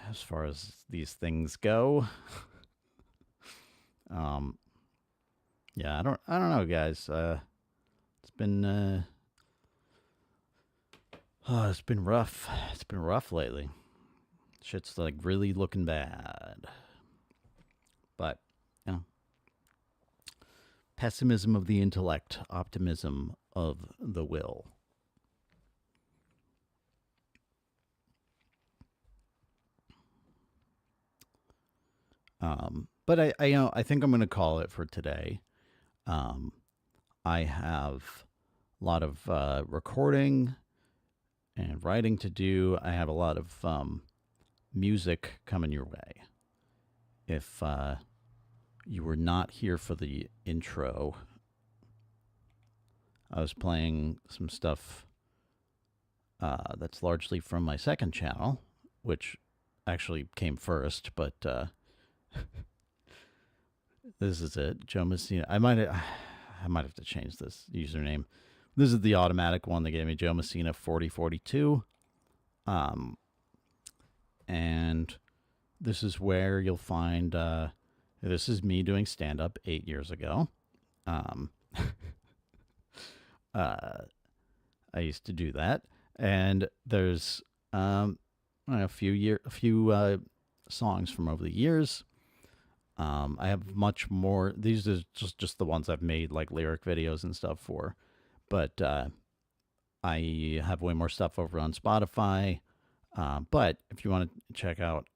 As far as these things go. I don't know, guys. It's been rough. It's been rough lately. Shit's like really looking bad. But, pessimism of the intellect, optimism of the will. But I think I'm going to call it for today. I have lot of recording and writing to do. I have a lot of music coming your way. If you were not here for the intro, I was playing some stuff that's largely from my second channel, which actually came first, but this is it. Joe Messina. I might have to change this username. This is the automatic one they gave me, Joe Messina 4042. And this is where you'll find, this is me doing stand-up 8 years ago. I used to do that. And there's a few songs from over the years. I have much more. These are just the ones I've made like lyric videos and stuff for. But I have way more stuff over on Spotify. But if you want to check out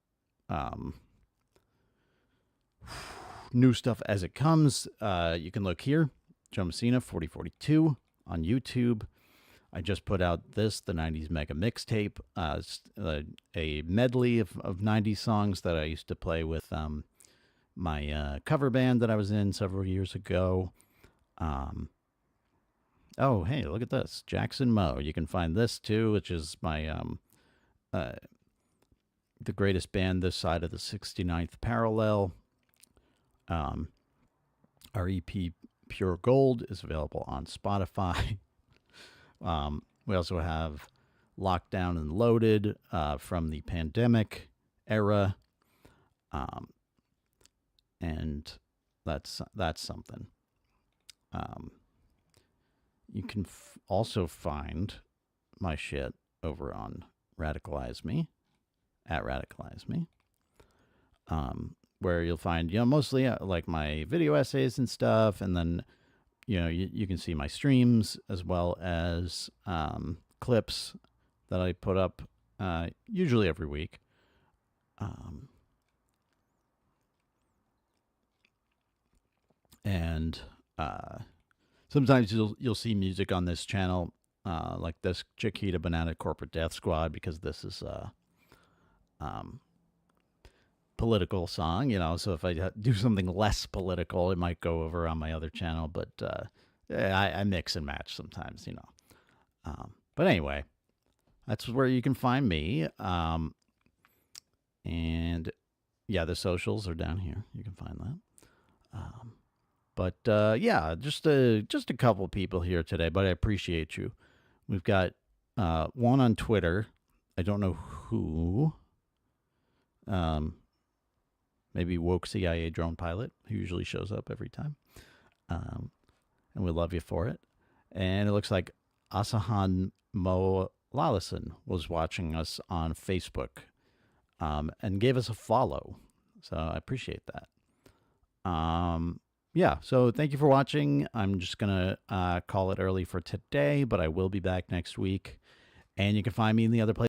new stuff as it comes, you can look here, Joe Messina 4042 on YouTube. I just put out the 90s Mega Mixtape, a medley of 90s songs that I used to play with my cover band that I was in several years ago. Oh, hey, look at this. Jackson Moe. You can find this too, which is my the greatest band this side of the 69th parallel. Our EP Pure Gold is available on Spotify. We also have Lockdown and Loaded from the pandemic era. And that's something. You can also find my shit over on Radicalize Me, at Radicalize Me, where you'll find, mostly like my video essays and stuff, and then, you can see my streams as well as clips that I put up usually every week. And sometimes you'll see music on this channel, like this Chiquita Banana Corporate Death Squad, because this is a political song, so if I do something less political, it might go over on my other channel, but I mix and match sometimes, but anyway, that's where you can find me. And yeah, the socials are down here. You can find that. But yeah, just a couple people here today, but I appreciate you. We've got one on Twitter. I don't know who. Maybe Woke CIA Drone Pilot, who usually shows up every time. And we love you for it. And it looks like Asahan Mo Lalison was watching us on Facebook and gave us a follow. So I appreciate that. Yeah, so thank you for watching. I'm just going to call it early for today, but I will be back next week. And you can find me in the other place.